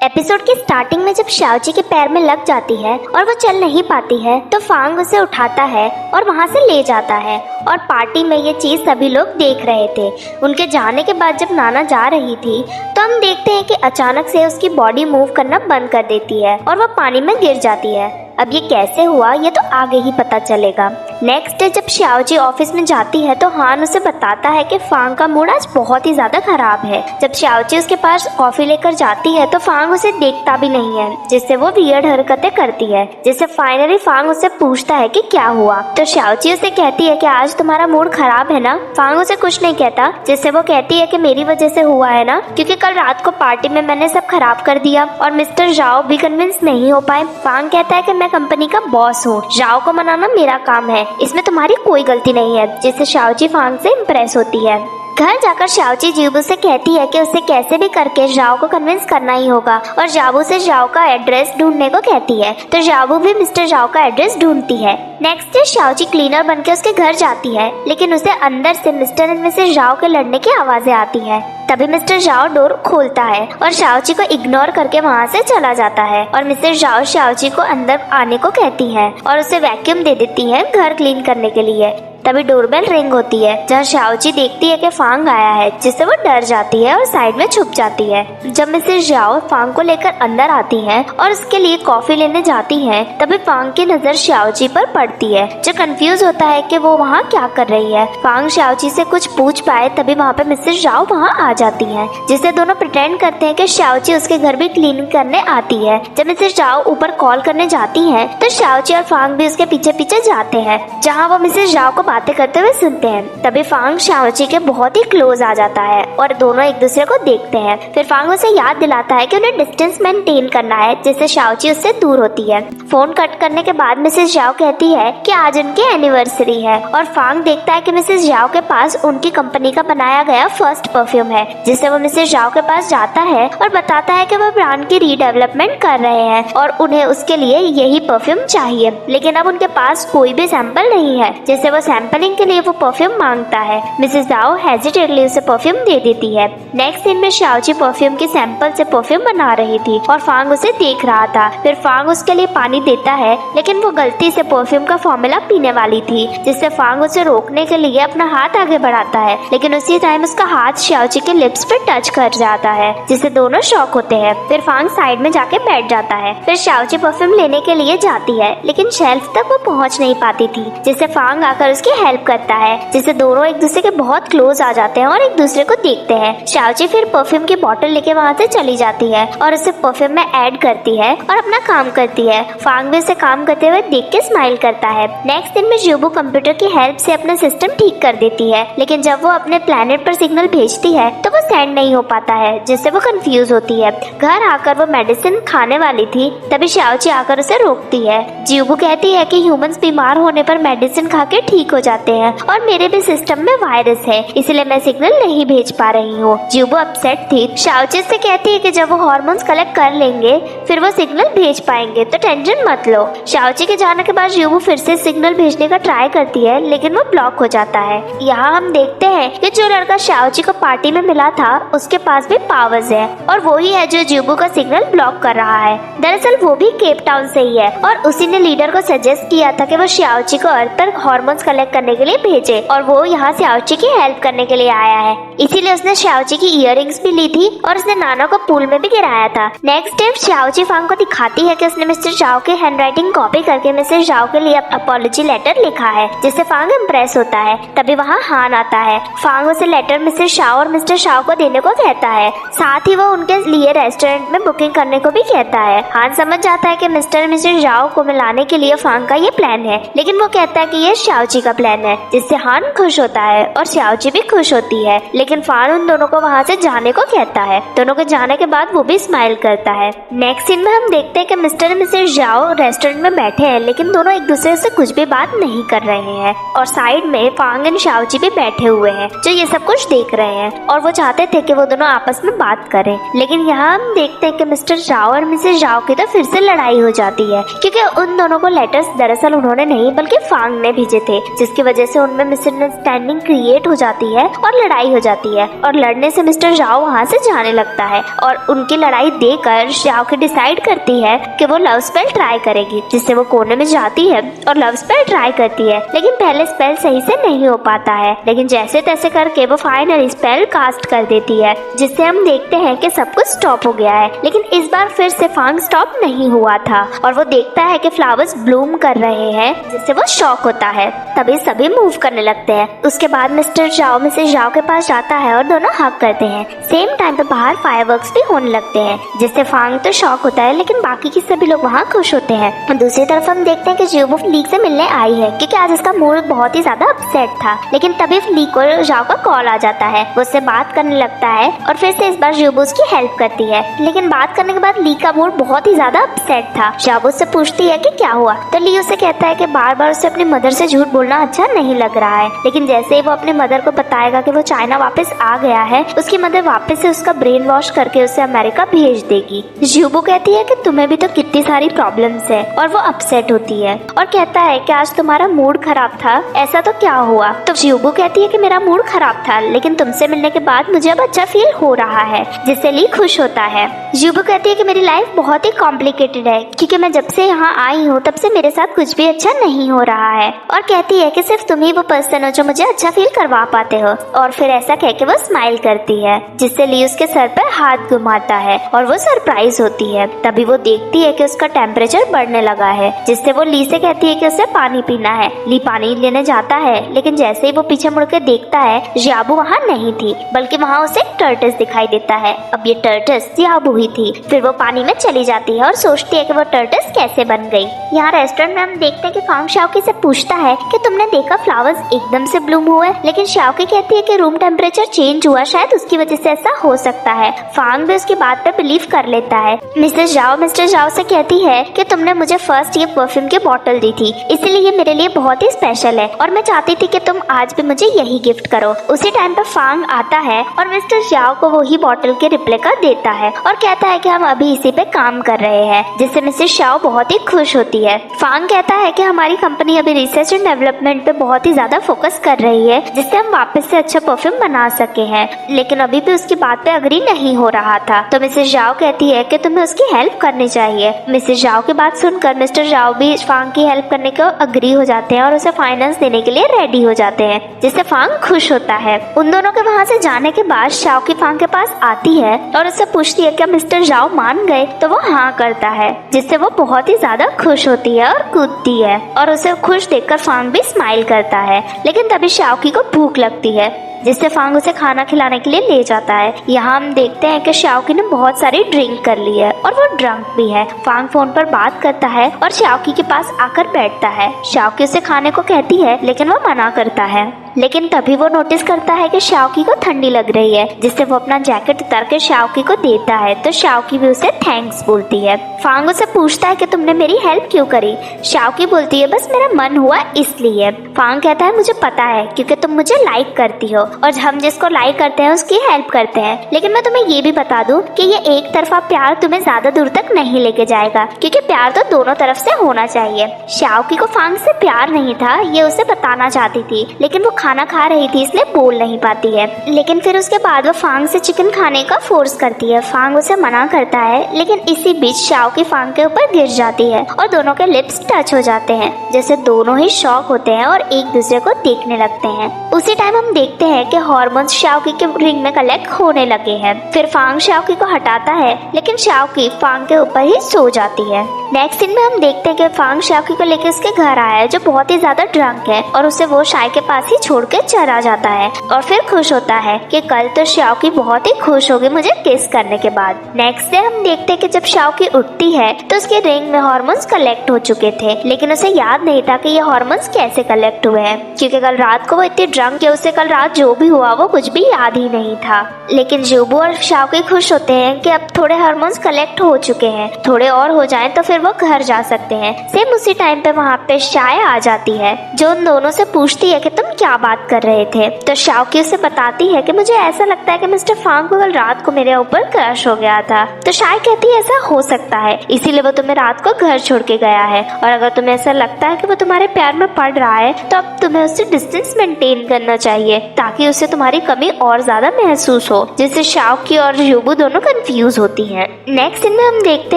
Episode की starting में जब शाओची के पैर में लग जाती है और वो चल नहीं पाती है तो फांग उसे उठाता है और वहाँ से ले जाता है। और पार्टी में ये चीज सभी लोग देख रहे थे। उनके जाने के बाद जब नाना जा रही थी तो हम देखते हैं कि अचानक से उसकी बॉडी मूव करना बंद कर देती है और वो पानी में गिर जाती है। अब ये कैसे हुआ ये तो आगे ही पता चलेगा। नेक्स्ट डे जब शाओची ऑफिस में जाती है तो हान उसे बताता है कि फांग का मूड आज बहुत ही ज्यादा खराब है। जब शाओची उसके पास कॉफी लेकर जाती है तो फांग उसे देखता भी नहीं है, जिससे वो वियर्ड हरकतें करती है। जिससे फाइनली फांग उससे पूछता है कि क्या हुआ, तो शाओची उसे कहती है कि आज तुम्हारा मूड खराब है ना। फांग उसे कुछ नहीं कहता, जिससे वो कहती है कि मेरी वजह से हुआ है ना, क्योंकि कल रात को पार्टी में मैंने सब खराब कर दिया और मिस्टर जाओ भी कन्विंस नहीं हो पाए। फांग कहता है कि मैं कंपनी का बॉस हूँ, जाओ को मनाना मेरा काम है, इसमें तुम्हारी कोई गलती नहीं है। जिससे शाओची फांग से इम्प्रेस होती है। घर जाकर शाओची जियोबू से कहती है कि उसे कैसे भी करके जाओ को कन्विंस करना ही होगा और जाओ से जाओ का एड्रेस ढूंढने को कहती है। तो जाओ भी मिस्टर जाओ का एड्रेस ढूंढती है। नेक्स्ट डे शाओची क्लीनर बनके उसके घर जाती है, लेकिन उसे अंदर से मिस्टर एंड मिसेस जाओ के लड़ने की आवाजें आती है। तभी मिस्टर जाओ डोर खोलता है और शाओची को इग्नोर करके वहाँ से चला जाता है और मिसेस जाओ शाओची को अंदर आने को कहती है और उसे वैक्यूम दे देती है घर क्लीन करने के लिए। तभी डोरबेल रिंग होती है, जहाँ शाओची देखती है कि फांग आया है, जिससे वो डर जाती है और साइड में छुप जाती है। जब मिसेस जाओ फांग को लेकर अंदर आती हैं और उसके लिए कॉफी लेने जाती हैं, तभी फांग की नजर शाओची पर पड़ती है, जो कंफ्यूज होता है कि वो वहाँ क्या कर रही है। फांग शाओची से कुछ पूछ पाए तभी वहाँ पे मिसेस जाओ वहाँ आ जाती है, जिससे दोनों प्रिटेंड करते हैं कि शाओची उसके घर भी क्लीनिंग करने आती है। जब मिसेस जाओ ऊपर कॉल करने जाती है तो शाओची और फांग भी उसके पीछे पीछे जाते हैं, जहाँ वो मिसेस जाओ को बातें करते हुए सुनते हैं। तभी फांग शाओची के बहुत ही क्लोज आ जाता है और दोनों एक दूसरे को देखते हैं। फिर फांग उसे याद दिलाता है कि उन्हें डिस्टेंस मेंटेन करना है, जिससे शाओची उससे दूर होती है। फोन कट करने के बाद मिसेस जाओ कहती है कि आज उनकी एनिवर्सरी है और फांग देखता है कि मिसेस जाओ के पास उनकी कंपनी का बनाया गया फर्स्ट परफ्यूम है, जिससे वो मिसेस जाओ के पास जाता है और बताता है कि वो ब्रांड की रीडेवलपमेंट कर रहे हैं और उन्हें उसके लिए यही परफ्यूम चाहिए, लेकिन अब उनके पास कोई भी सैंपल नहीं है। जिससे वो सैंपलिंग के लिए वो परफ्यूम मांगता है। मिसेस जाओ हेजिटेटली उसे परफ्यूम दे देती है। नेक्स्ट दिन में शाओची परफ्यूम के सैंपल से परफ्यूम बना रही थी और फांग उसे देख रहा था। फिर फांग उसके लिए पानी देता है, लेकिन वो गलती से परफ्यूम का फॉर्मूला पीने वाली थी, जिससे फांग उसे रोकने के लिए अपना हाथ आगे बढ़ाता है, लेकिन उसी टाइम उसका हाथ शाओची के लिप्स पे टच कर जाता है, जिससे दोनों शॉक होते हैं। फिर फांग साइड में जाके बैठ जाता है। फिर शाओची परफ्यूम लेने के लिए जाती है, लेकिन शेल्फ तक वो पहुंच नहीं पाती थी, जिससे फांग आकर उसकी हेल्प करता है, जिससे दोनों एक दूसरे के बहुत क्लोज आ जाते हैं और एक दूसरे को देखते हैं। शाओची फिर परफ्यूम की बोतल लेके वहाँ से चली जाती है और उसे परफ्यूम में ऐड करती है और अपना काम करती है। फांग भी उसे काम करते हुए देख के स्माइल करता है। नेक्स्ट दिन में जियोबू कंप्यूटर की हेल्प से अपना सिस्टम ठीक कर देती है, लेकिन जब वो अपने प्लेनेट पर सिग्नल भेजती है तो वो सेंड नहीं हो पाता है, जिससे वो कंफ्यूज होती है। घर आकर वो मेडिसिन खाने वाली थी, तभी शाओची आकर उसे रोकती है। जियोबू कहती है कि ह्यूमंस बीमार होने पर मेडिसिन खा के ठीक हो जाते हैं और मेरे भी सिस्टम में वायरस है, इसलिए मैं सिग्नल नहीं भेज पा रही हूँ। जियोबू अपसेट थी। शाओची से कहती है कि जब वो हार्मोन्स कलेक्ट कर लेंगे फिर वो सिग्नल भेज पाएंगे, तो टेंशन मत लो। शाओची के जाने के बाद जियोबू फिर से सिग्नल भेजने का ट्राई करती है, लेकिन वो ब्लॉक हो जाता है। यहाँ हम देखते हैं कि जो लड़का शाओची को पार्टी में मिला था उसके पास भी पावर्स है और वो ही है जो जियोबू का सिग्नल ब्लॉक कर रहा है। दरअसल वो भी केप टाउन से ही है और उसी ने लीडर को सजेस्ट किया था कि वो शाओची को अर्थ पर हार्मोन्स कलेक्ट करने के लिए भेजे और वो यहाँ शाओची की हेल्प करने के लिए आया है। इसीलिए उसने शाओची की इयररिंग्स भी ली थी और उसने नाना को पूल में भी गिराया था। नेक्स्ट डे शाओची फांग को दिखाती है कि उसने मिस्टर जाओ के हैंडराइटिंग कॉपी करके मिस्टर जाओ के लिए अपॉलॉजी लेटर लिखा है, जिससे फांग इम्प्रेस होता है। तभी वहाँ हान आता है। फांग उसे लेटर मिस्टर शाओ और मिस्टर शाओ को देने को कहता है, साथ ही वो उनके लिए रेस्टोरेंट में बुकिंग करने को भी कहता है। हान समझ जाता है कि मिस्टर जाओ को मिलाने के लिए फांग का ये प्लान है, लेकिन वो कहता है कि ये शाओची का प्लान है, जिससे हान खुश होता है और शाओची भी खुश होती है। लेकिन फान उन दोनों को वहाँ से जाने को कहता है। दोनों के जाने के बाद वो भी स्माइल करता है। नेक्स्ट सीन में हम देखते हैं कि मिस्टर एंड मिसेस जाओ रेस्टोरेंट में बैठे हैं, लेकिन दोनों एक दूसरे से कुछ भी बात नहीं कर रहे हैं और साइड में फांग एंड शाओची भी बैठे हुए हैं, जो ये सब कुछ देख रहे हैं और वो चाहते थे कि वो दोनों आपस में बात करें। लेकिन यहाँ हम देखते हैं कि मिस्टर जाओ और मिसेस जाओ की तो फिर से लड़ाई हो जाती है, क्योंकि उन दोनों को लेटर्स दरअसल उन्होंने नहीं बल्कि फांग ने भेजे थे, जिससे जिसकी वजह से उनमें मिसअंडरस्टैंडिंग क्रिएट हो जाती है और लड़ाई हो जाती है। और लड़ने से मिस्टर जाओ वहाँ से जाने लगता है और उनकी लड़ाई देखकर शाओकी डिसाइड करती है कि वो लव स्पेल ट्राई करेगी, जिससे वो कोने में जाती है और लव स्पेल ट्राई करती है। लेकिन पहले स्पेल सही से नहीं हो पाता है, लेकिन जैसे तैसे करके वो फाइनली स्पेल कास्ट कर देती है, जिससे हम देखते हैं कि सब कुछ स्टॉप हो गया है। लेकिन इस बार फिर से फांग स्टॉप नहीं हुआ था और वो देखता है कि फ्लावर्स ब्लूम कर रहे हैं, जिससे वो शॉक होता है। तभी सभी मूव करने लगते हैं। उसके बाद मिस्टर जाओ मिसेस जाओ के पास जाता है और दोनों हग करते हैं। सेम टाइम पे बाहर फायरवर्क्स भी होने लगते हैं, जिससे फांग तो शॉक होता है, लेकिन बाकी के सभी लोग वहाँ खुश होते हैं। दूसरी तरफ हम देखते हैं कि जियोबू लीक से मिलने आई है, क्योंकि आज उसका मूड बहुत ही ज्यादा अपसेट था। लेकिन तभी लीक को जाओ का कॉल आ जाता है, वो उससे बात करने लगता है और फिर से इस बार जियोबू उसकी हेल्प करती है। लेकिन बात करने के बाद ली का मूड बहुत ही ज्यादा अपसेट था। जाओ उससे पूछती है कि क्या हुआ, तो ली उसे कहता है कि बार बार उसे अपनी मदर से झूठ बोलना अच्छा नहीं लग रहा है। लेकिन जैसे ही वो अपनी मदर को बताएगा कि वो चाइना वापस आ गया है, उसकी मदर वापस से उसका ब्रेन वॉश करके उसे अमेरिका भेज देगी। जियोबू कहती है कि तुम्हें भी तो कितनी सारी प्रॉब्लम्स है, और वो अपसेट होती है और कहता है कि आज तुम्हारा मूड खराब था, ऐसा तो क्या हुआ। तो जियोबू कहती है कि मेरा मूड खराब था, लेकिन तुमसे मिलने के बाद मुझे अब अच्छा फील हो रहा है, जिससे ली खुश होता है। जियोबू कहती है कि मेरी लाइफ बहुत ही कॉम्प्लिकेटेड है, क्योंकि मैं जब से यहाँ आई हूँ तब से मेरे साथ कुछ भी अच्छा नहीं हो रहा है, और कहती है कि सिर्फ तुम ही वो पर्सन हो जो मुझे अच्छा फील करवा पाते हो। और फिर ऐसा कह के वो स्माइल करती है, जिससे ली उसके सर पर हाथ घुमाता है और वो सरप्राइज होती है। तभी वो देखती है कि उसका टेम्परेचर बढ़ने लगा है, जिससे वो ली से कहती है कि उसे पानी पीना है। ली पानी लेने जाता है, लेकिन जैसे ही वो पीछे मुड़ के देखता है, जियाबू वहाँ नहीं थी, बल्कि वहाँ उसे एक टर्टस दिखाई देता है। अब ये टर्टस जियाबू ही थी। फिर वो पानी में चली जाती है और सोचती है कि वो टर्टस कैसे बन गई। यहाँ रेस्टोरेंट में हम देखते हैं कि फांग शाओकी से पूछता है कि तुमने देखा फ्लावर्स एकदम से ब्लूम हुए, लेकिन शाओकी कहती है कि रूम टेम्परेचर चेंज हुआ, शायद उसकी वजह से ऐसा हो सकता है। फांग भी उसकी बात पे बिलीव कर लेता है। मिसेस जाओ मिस्टर जाओ से कहती है कि तुमने मुझे फर्स्ट ये परफ्यूम की बोतल दी थी, इसलिए ये मेरे लिए बहुत ही स्पेशल है और मैं चाहती थी कि तुम आज भी मुझे यही गिफ्ट करो। उसी टाइम पर फांग आता है और मिस्टर जाओ को वही बोतल के रिप्लिका देता है और कहता है कि हम अभी इसी पे काम कर रहे हैं, जिससे मिसेस शाओ बहुत ही खुश होती है। फांग कहता है कि हमारी कंपनी अभी रिसर्च एंड डेवलपमेंट पे बहुत ही ज्यादा फोकस कर रही है, जिससे हम वापस से अच्छा परफ्यूम बना सके हैं, लेकिन अभी भी उसकी बात पे अग्री नहीं हो रहा था। तो मिसेस जाओ कहती है कि तुम्हें उसकी हेल्प करनी चाहिए। मिसेस जाओ की बात सुनकर मिस्टर जाओ भी फांग की हेल्प करने को अग्री हो जाते हैं और उसे फाइनेंस देने के लिए रेडी हो जाते हैं, जिससे फांग खुश होता है। उन दोनों के वहाँ से जाने के बाद शाओ की फांग के पास आती है और उससे पूछती है क्या मिस्टर जाओ मान गए, तो वो हाँ करता है, जिससे वो बहुत ही ज्यादा खुश होती है और कूदती है और उसे खुश देखकर फांग भी स्माइल करता है। लेकिन तभी शाओकी को भूख लगती है, जिससे फांग उसे खाना खिलाने के लिए ले जाता है। यहाँ हम देखते हैं कि शाओकी ने बहुत सारी ड्रिंक कर ली है और वो ड्रंक भी है। फांग फोन पर बात करता है और शाओकी के पास आकर बैठता है। शाओकी उसे खाने को कहती है, लेकिन वो मना करता है। लेकिन तभी वो नोटिस करता है कि शाओकी को ठंडी लग रही है, जिससे वो अपना जैकेट उतार के शाओकी को देता है, तो शाओकी भी उसे थैंक्स बोलती है। फांग उसे पूछता है कि तुमने मेरी हेल्प क्यों करी। शाओकी बोलती है बस मेरा मन हुआ इसलिए। फांग कहता है मुझे पता है, क्योंकि तुम मुझे लाइक करती हो और हम जिसको लाइक करते हैं उसकी हेल्प करते हैं। लेकिन मैं तुम्हें ये भी बता दूं कि ये एक तरफा प्यार तुम्हें ज्यादा दूर तक नहीं लेके जाएगा, क्योंकि प्यार तो दोनों तरफ से होना चाहिए। शाओकी को फांग से प्यार नहीं था, ये उसे बताना चाहती थी, लेकिन वो खाना खा रही थी इसलिए बोल नहीं पाती है। लेकिन फिर उसके बाद वो फांग से चिकन खाने का फोर्स करती है। फांग उसे मना करता है, लेकिन इसी बीच शाओकी फांग के ऊपर गिर जाती है और दोनों के लिप्स टच हो जाते हैं, जैसे दोनों ही शॉक होते हैं और एक दूसरे को देखने लगते हैं। उसी टाइम हम देखते हैं कि हार्मोन्स शाओकी के रिंग में कलेक्ट होने लगे हैं। फिर फांग शाओकी को हटाता है, लेकिन शाओकी फांग के ऊपर ही सो जाती है। नेक्स्ट सीन में हम देखते हैं कि फांग शाओकी को लेकर उसके घर आया है, जो बहुत ही ज्यादा ड्रंक है, और उसे वो शाय के पास ही छोड़ के चला जाता है और फिर खुश होता है कि कल तो शाओकी बहुत ही खुश होगी मुझे किस करने के बाद। नेक्स्ट डे हम देखते हैं कि जब शाओकी उठती है तो उसके रिंग में हार्मोन्स कलेक्ट हो चुके थे, लेकिन उसे याद नहीं था कि ये हार्मोन्स कैसे कलेक्ट हुए हैं, क्योंकि कल रात को वो इतनी ड्रंक फांग के उसे कल रात जो भी हुआ वो कुछ भी याद ही नहीं था। लेकिन जुबू और शाओकी खुश होते हैं कि अब थोड़े हार्मोन्स कलेक्ट हो चुके हैं, थोड़े और हो जाएं तो फिर वो घर जा सकते हैं। सेम उसी टाइम पे वहाँ पे शाय आ जाती है जो उन दोनों से पूछती है कि तुम क्या बात कर रहे थे। तो शाओकी उसे बताती है कि मुझे ऐसा लगता है कि मिस्टर फांग को कल रात को मेरे ऊपर क्रश हो गया था। तो शाय कहती है ऐसा हो सकता है, इसीलिए वो तुम्हें रात को घर छोड़ के गया है, और अगर तुम्हें ऐसा लगता है कि वो तुम्हारे प्यार में पड़ रहा है तो अब तुम्हें उससे डिस्टेंस मेंटेन करना चाहिए ताकि उसे तुम्हारी कमी और ज्यादा महसूस हो, जिससे शाओकी और जुबू दोनों कंफ्यूज होती हैं। नेक्स्ट सीन में हम देखते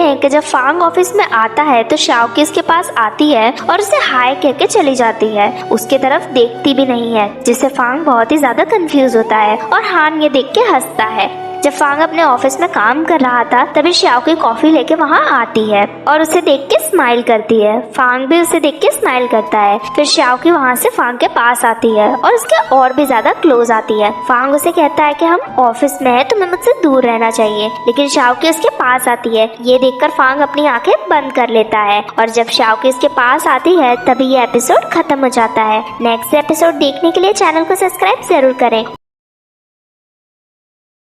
हैं कि जब फांग ऑफिस में आता है तो शाओकी उसके पास आती है और उसे हाय कह के चली जाती है, उसके तरफ देखती भी नहीं है, जिससे फांग बहुत ही ज्यादा कंफ्यूज होता है और हान ये देख के हंसता है। जब फांग अपने ऑफिस में काम कर रहा था तभी शाओकी कॉफी लेके वहाँ आती है और उसे देख के स्माइल करती है। फांग भी उसे देख के स्माइल करता है। फिर शाओकी वहाँ से फांग के पास आती है और उसके और भी ज्यादा क्लोज आती है। फांग उसे कहता है कि हम ऑफिस में है, तुम्हें मुझसे दूर रहना चाहिए, लेकिन शाओकी उसके पास आती है। ये देखकर फांग अपनी आंखें बंद कर लेता है और जब शाओकी उसके पास आती है तभी ये एपिसोड खत्म हो जाता है। नेक्स्ट एपिसोड देखने के लिए चैनल को सब्सक्राइब जरूर करें।